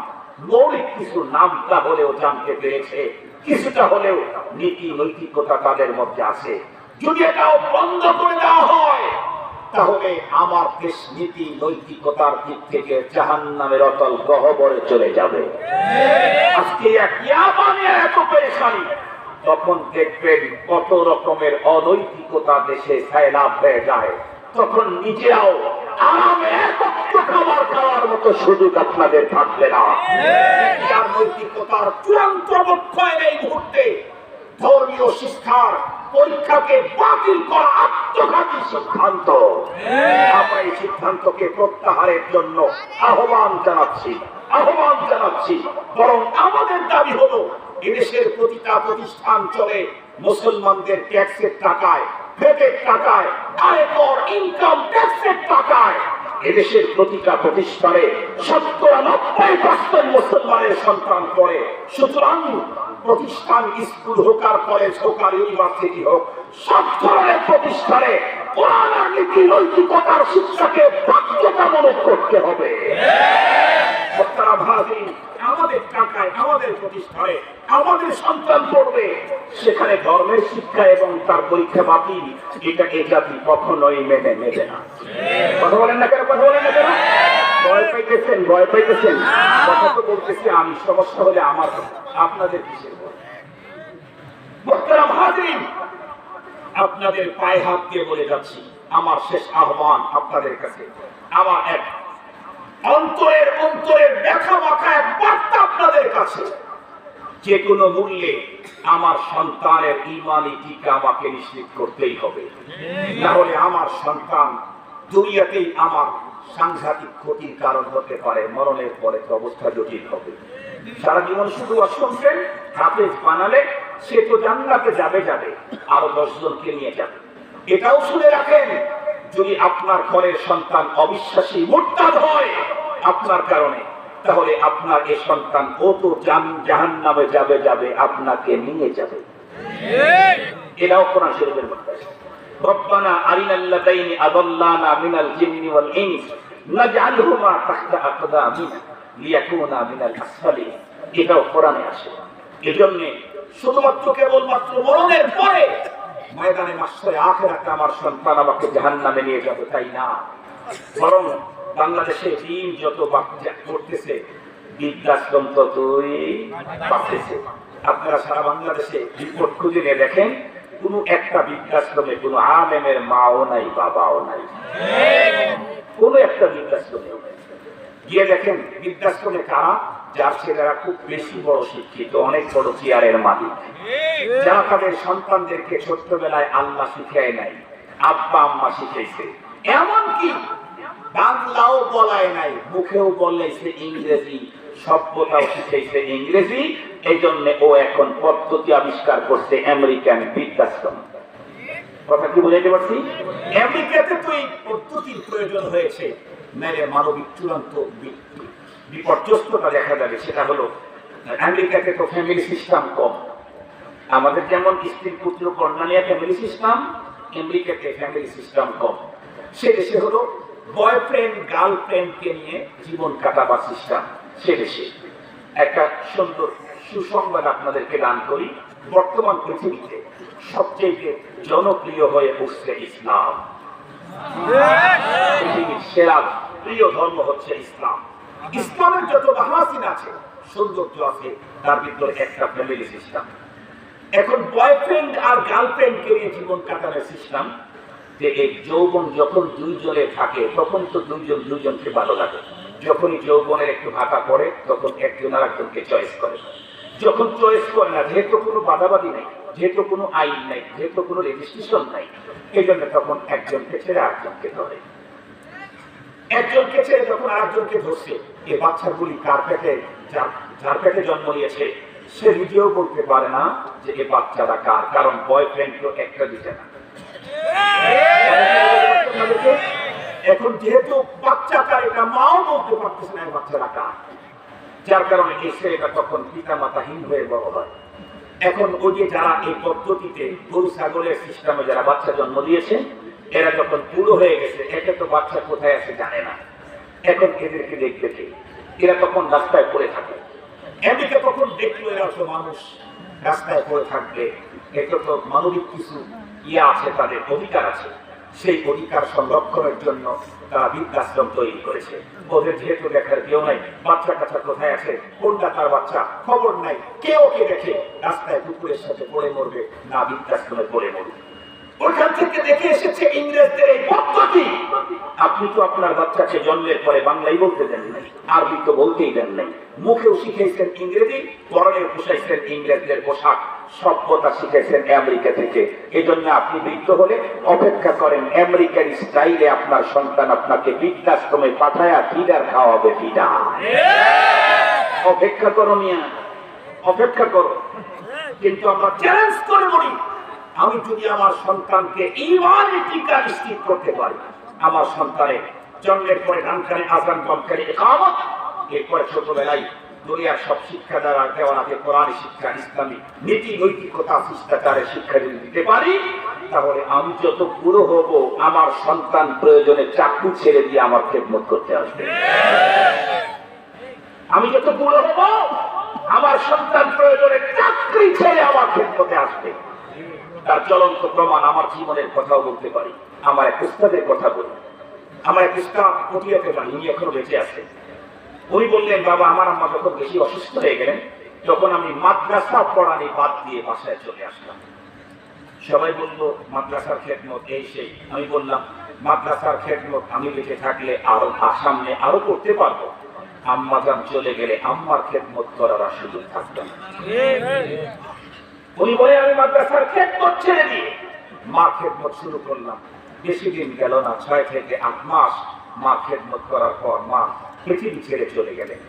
মৌলিক কিছু নামটা হলেও জানতে পেরেছে, কিছুটা হলেও নীতি নৈতিকতা তাদের মধ্যে আছে। যদি এটাও বন্ধ করে দেওয়া হয় তাহলে আমার দেশ নীতি নৈতিকতার দিক থেকে জাহান্নামের অতল গহ্বরে চলে যাবে। আজকে এত পেরেশানি, তখন দেখবেন কত রকমের অনৈতিকতা দেশে সায়লাভ হয়ে যায়, তখন নিজেরাও আরামে খাবার খাওয়ার মতো সুযোগ আপনাদের থাকবে না। নৈতিকতার চূড়ান্ত লক্ষ্যের এই মুহূর্তে ধর্মীয় শিক্ষার পরীক্ষাকে বাতিল করা আত্মঘাতী সিদ্ধান্ত। আমরা এই সিদ্ধান্তকে প্রত্যাহারের জন্য আহ্বান জানাচ্ছি। বরং আমাদের দাবি হলো এদেশের প্রতিটা প্রতিষ্ঠান চলে মুসলমানদের ট্যাক্সের টাকায়, ভ্যাটের টাকায়, আয়কর ইনকাম ট্যাক্সের টাকায়। এদেশের প্রতিটা প্রতিষ্ঠানে 90% মুসলমানের সন্তান পড়ে। সুতরাং প্রতিষ্ঠান, স্কুল হোক আর কলেজ হোক আর ইউনিভার্সিটি হোক, সব ধরনের প্রতিষ্ঠানে কোরআন আর নীতি নৈতিকতার শিক্ষাকে বাধ্যতামূলক করতে হবে। আমাদের টাকায়, আমাদের প্রতিষ্ঠানে আমাদের সন্তান পড়বে, সেখানে ধর্মের শিক্ষা এবং তার পরীক্ষা বাতিল, এটা এই জাতি কখনোই মেনে নেবে না। কথা বলেন না কেন? ভয় পাইতেছেন? কথা তো বলতেছি আমি, সমস্যা হলে আমার, আপনাদের কিসের? আপনাদের পায়ে হাত দিয়ে বলে যাচ্ছি, আমার শেষ আহ্বান আপনাদের কাছে, আমার এক অন্তরের ব্যথা মাখা এক বার্তা আপনাদের কাছে। যে কোনো মূল্যে আমার সন্তানের ঈমানি টিকা আমাকে নিশ্চিত করতেই হবে, না হলে আমার সন্তান দুনিয়াতেই আমার সাংঘাতিক ক্ষতির কারণ হতে পারে, মরণের পরে অবস্থা জটিল হবে। সারা জীবন শুধু শুনছেন, হাফেজ বানালে সে তো জান্নাতে যাবে, আরো 10 জনকে নিয়ে যাবে। এটাও শুনে রাখেন, যদি আপনার ঘরের সন্তান অবিশ্বাসী মুরতাদ হয় আপনার কারণে, তাহলে আপনার এই সন্তান ও তো জাহান্নামে যাবে, আপনাকে নিয়ে যাবে। এটাও কোরআন শরীফের মধ্যে আছে। রব্বানা আরিনাল্লাযাইনি আযাল্লানা মিনাল জিন্নি ওয়াল ইনস নাজআলহুমা তাহতা আকদামিনা লিয়াকুনা মিনাল আসফালিন। এটাও কোরআনে আছে। এজন্য শুধুমাত্র কেবলমাত্র মরণের পরে ময়দানে মাশরে আখিরাতে আমার সন্তান আমাকে জাহান্নামে নিয়ে যাবে তাই না, বরং বাংলাদেশে দিন যত বাচ্চা করতেছে, বৃদ্ধাশ্রম ততই বাড়তেছে। আপনারা সারা বাংলাদেশে রিপোর্ট খুঁজে নিয়ে দেখেন, কোন একটা বৃদ্ধাশ্রমে কোন আলেমের মাও নাই, বাবাও নাই, কোন একটা বৃদ্ধাশ্রমে গিয়ে দেখেন বৃদ্ধাশ্রমে কারা? যার ছেলেরা খুব বেশি বড় শিক্ষিত, অনেক বড় চেয়ারের মালিক, যারা তাদের সন্তানদেরকে ছোট্টবেলায় আল্লাহ শিখায় নাই, আব্বা আম্মা শিখাইছে, এমনকি বাংলাও বলায় নাই, মুখেও বলেছে ইংরেজি, সভ্যতাও শিখাইছে ইংরেজি। এই জন্য ও এখন পদ্ধতি আবিষ্কার করছে আমেরিকান বৃদ্ধাশ্রম। কথা কি বুঝাইতে পারছি? আমেরিকাতে তো এই পদ্ধতির প্রয়োজন হয়েছে, মেরে মানবিক চূড়ান্ত বিপর্যস্ততা দেখা যাবে। সেটা হলো আমেরিকাতে তো ফ্যামিলি সিস্টেম কম, আমাদের যেমন স্ত্রী পুত্র কন্যা নিয়ে ফ্যামিলি সিস্টেম, আমেরিকাতে ফ্যামিলি সিস্টেম কম। সে দেশে হলো বয়ফ্রেন্ড গার্লফ্রেন্ডকে নিয়ে জীবন কাটাবার সিস্টেম। সে দেশে একটা সুন্দর সুসংবাদ আপনাদেরকে দান করি, বর্তমান পৃথিবীতে সবচেয়ে জনপ্রিয় হয়ে উঠছে ইসলাম। পৃথিবীর সেরা প্রিয় ধর্ম হচ্ছে ইসলাম। ইসলামের যত মাহাসিন আছে, সৌন্দর্য আছে, তার ভিতরে একটা ফ্যামিলি সিস্টেম। এখন বয়ফ্রেন্ড আর গার্লফ্রেন্ডকে নিয়ে জীবন কাটানোর সিস্টেম, যে এই যৌবন যখন দুইজনে থাকে তখন তো দুইজনকে ভালো লাগে, যখনই যৌবনের একটু ভাটা পড়ে তখন একজন আর একজনকে চয়েস করে। যখন চয়েস করে না, যেহেতু কোনো বাধাবাধি নেই, যেহেতু কোনো আইন নেই, যেহেতু কোনো রেজিস্ট্রেশন নাই, এই জন্য তখন একজনকে ছেড়ে আরেকজনকে ধরে। একজনকে ছেড়ে যখন আরেকজনকে ধরছে, এই বাচ্চাগুলি যার পেটে জন্ম নিয়েছে, সে নিজেও বলতে পারে না যে এ বাচ্চাটা কার, কারণ বয়ফ্রেন্ড তো একটা দিতে না। এখন যেহেতু বাচ্চাটার এটা মাও বলতে পারতেছে না বাচ্চাটা কার, যার কারণে এই ছেলেটা তখন পিতা মাতাহীন হয়ে বড় হয়। এখন ওই যে যারা এই পদ্ধতিতে গরু ছাগলের সিস্টেমে যারা বাচ্চা জন্ম দিয়েছে, এরা যখন বুড়ো হয়ে গেছে, এটা তো বাচ্চা কোথায় আছে জানে না। এখন এদেরকে দেখবে কে? এরা তখন রাস্তায় পড়ে থাকে। এদিকে তখন দেখলো এরা তো মানুষ রাস্তায় পড়ে থাকবে, এটা তো মানবিক কিছু ইয়ে আছে, তাদের অধিকার আছে। সেই অধিকার সংরক্ষণের জন্য তারা বৃদ্ধাশ্রম তৈরি করেছে। ওদের যেহেতু দেখার কেউ নাই, বাচ্চা কাচ্চা কোথায় আছে, কোনটা তার বাচ্চা খবর নাই, কেউ ওকে দেখে রাস্তায় কুকুরের সাথে পড়ে মরবে না বৃদ্ধাশ্রমে পড়ে মরবে। ওইখান থেকে দেখে এসেছে ইংরেজদের এই পদ্ধতি। আপনি তো আপনার বাচ্চাকে জন্মের পরে বাংলাই বলতে দেন নাই, আরবি তো বলতেই দেন নাই, মুখেও শিখেছেন ইংরেজি, পরনে পোষাইছেন ইংরেজদের পোশাক, সভ্যতা শিখেছেন আমেরিকা থেকে। এই জন্য আপনি বৃদ্ধ হলে অপেক্ষা করেন, আমেরিকার স্টাইলে আপনার সন্তান আপনাকে বৃদ্ধাশ্রমে পাঠায়া ফিডার খাওয়াবে। ফিডা অপেক্ষা করো মিয়া, অপেক্ষা করো। কিন্তু আমরা চ্যালেঞ্জ করে বলি, আমি যদি আমার সন্তানকে ঈমানের টিকা নিশ্চিত করতে পারি, আমার সন্তানের জন্মের পরে গানখানে আজান বমখানে ইকামত, এরপরে ছোটবেলায় দুনিয়ার সব শিক্ষা দ্বারা দেওয়া আছে, কোরআন শিক্ষা, ইসলামী নীতি নৈতিকতা শিষ্টাচারের শিক্ষা যদি দিতে পারি, তাহলে আমি যত বুড়ো হব আমার সন্তান প্রয়োজনে চাকরি ছেড়ে দিয়ে আমার খেদমত করতে আসবে। আমি যত বুড়ো হব আমার সন্তান প্রয়োজনে চাকরি ছেড়ে আমার খেদমতে আসবে। তার জ্বলন্ত প্রমাণ আমার জীবনের কথাও বলতে পারি। আমার এক উস্তাদের কথা বলি, আমার এক উস্তাদ পটিয়াতে পারি, উনি এখনো বেঁচে আছে। উনি বললেন, বাবা আমার আম্মা যখন বেশি অসুস্থ হয়ে গেলেন, তখন আমি মাদ্রাসা পড়ানি বাদ দিয়ে বাসায় চলে আসলাম। সবাই বললো মাদ্রাসার খেদমত এই সেই। আমি বললাম, মাদ্রাসার খেদমত আমি বেঁচে থাকলে আরো সামনে আরো করতে পারবো, আম্মা যান চলে গেলে আম্মার খেদমত করার আর সুযোগ থাকবে না। উনি বলে, আমি মাদ্রাসার খেদমত ছেড়ে দিয়ে মা খেদমত শুরু করলাম। বেশি দিন গেল না, 6 থেকে 8 মাস মা খেদমত করার পর মা পৃথিবী ছেড়ে চলে গেলেন।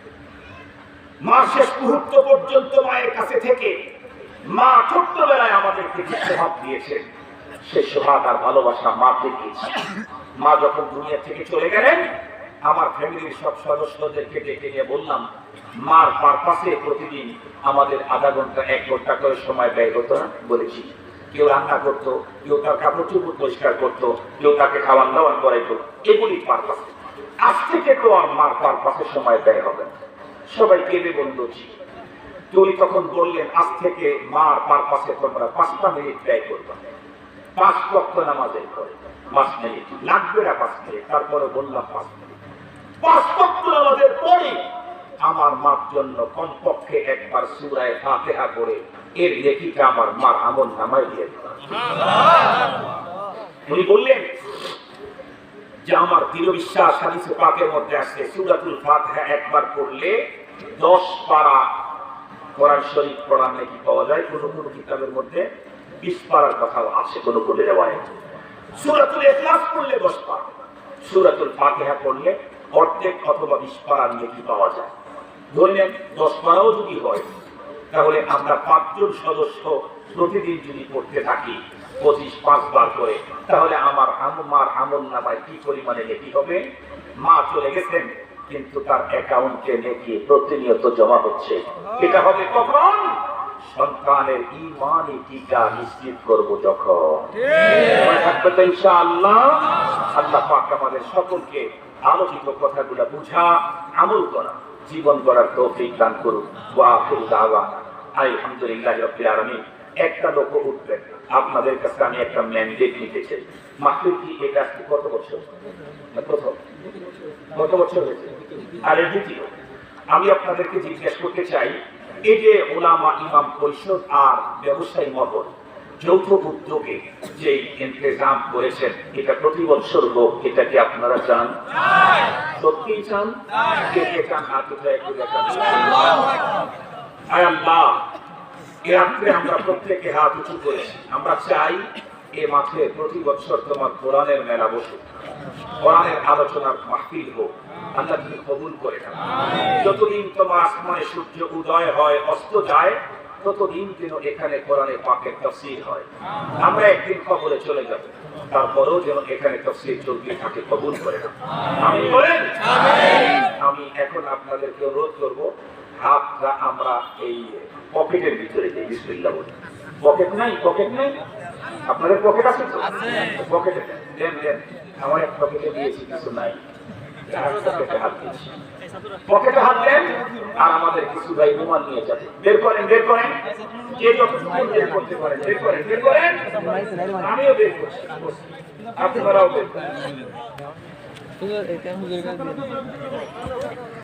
মা শেষ মুহূর্ত পর্যন্ত মায়ের কাছে থেকে মা ছোট্টবেলায় আমাদেরকে যে স্বভাব দিয়েছেন, সেই স্বভাব আর ভালোবাসা মা দেখিয়েছে। মা যখন দুনিয়া থেকে চলে গেলেন, আমার ফ্যামিলির সব সদস্যদেরকে ডেকে নিয়ে বললাম, মার পারপাসে প্রতিদিন আমাদের আধা ঘন্টা 1 ঘন্টা করে সময় ব্যয় হতো না? বলেছি। কেউ রান্না করতো, কেউ তার কাপড় চোপড় পরিষ্কার করতো, কেউ তাকে খাওয়ান দাওয়ান করাইতো, এগুলি পারপাসে। আজ থেকে তো আর মার পারপাসে সময় ব্যয় হবে না। সবাই কেঁদে বলছি। উনি তখন বললেন, আজ থেকে মার পারপাসে তোমরা 5টা মিনিট ব্যয় করবে, 5 ওয়াক্ত নামাজের পরে 5 মিনিট লাগবে না, 5 মিনিট। তারপরে বললাম 5 মিনিট, 5 ওয়াক্ত নামাজের পরে আমার মার জন্য কমপক্ষে একবার সূরা ফাতিহা পড়ে এর নেকিটা আমার মার আমল নামায় দিয়ে দিলাম। উনি বললেন যে আমার দৃঢ় বিশ্বাস হাদিসে পাকের মধ্যে আছে, সূরাতুল ফাতিহা একবার পড়লে 10 পারা কোরআন শরীফ পড়ার নাকি পাওয়া যায়। কোন কোন কিতাবের মধ্যে 20 পারার কথাও আছে, কোন কোন রিওয়ায়াত। সূরাতুল ইখলাস পড়লে 10 পারা, সূরাতুল ফাতিহা পড়লে অর্ধেক অথবা 20 পারার নাকি পাওয়া যায়। ধরলেন 10 পারাও যদি হয়, তাহলে আমরা 5 জন সদস্য প্রতিদিন যদি পড়তে থাকি 25 বার করে, তাহলে আমার মার আমল নামায় কি পরিমাণে নেকি হবে? মা চলে গেছেন, কিন্তু তার অ্যাকাউন্টে নেকি প্রতিনিয়ত জমা হচ্ছে। এটা হবে কখন? সন্তানের ঈমানি টিকা নিশ্চিত করব যখন। থাকবে তো ইনশাআল্লাহ। আল্লাহ পাক আমাদের সকলকে আলোচিত কথাগুলো বুঝা, আমল করা, জীবন গড়ার তৌফিক দান করুন। ওয়া আখিরু দাওয়ানা আলহামদুলিল্লাহি রাব্বিল আলামিন। একটা লোক উঠবেন, আপনাদের কাছে আমি একটা ম্যান্ডেট নিতে চাই। মাহফিল কি এটা কত বছর? প্রথম কত বছর হয়েছে? আর দ্বিতীয়, আমি আপনাদেরকে জিজ্ঞেস করতে চাই, এই যে ওলামা ইমাম পরিষদ আর ব্যবসায়ী মহল যৌথ উদ্যোগে যে ইন্তজাম করেছেন, এটা প্রতি বছর হোক, এটা কি আপনারা চান? সত্যি চান? কে কে চান? হাত উঠায় একটু দেখান। আয় আল্লাহ, এ রাত্রে আমরা প্রত্যেকে হাত উঁচু করেছি। আমরা চাই এ মাঠে প্রতি বছর তোমার কোরআনের মেলা বসুক, কোরআনের আলোচনার মাহফিল হোক। আল্লাহ তুমি কবুল করে নাও। যতদিন তোমার আসমানে সূর্য উদয় হয় অস্ত যায়, ততদিন যেন এখানে কোরআনের পাকের তাফসীর হয়। আমরা একদিন কবরে চলে যাব, তারপরেও যেন এখানে তাফসীর চলতে থাকে। কবুল করে নাও। আমিন বলেন। আমি এখন আপনাদেরকে অনুরোধ করব, হাতটা আমরা এই পকেটের ভিতরে দিই। বিসমিল্লাহ বলি। পকেট নাই? পকেট নেই? আপনাদের পকেট আছে তো? পকেটে দেন দেন। আমার এক পকেটে দিয়েছি, কিছু নাই। পকেটে হাত দিয়েছি। পকেটে হাত দেন। আর আমাদের কিছু ভাই রুমাল নিয়ে যাবে। বের করেন, বের করেন। যে যতটুকু বের করতে পারেন বের করেন, বের করেন। আমিও বের করছি, আপনারাও বের করেন।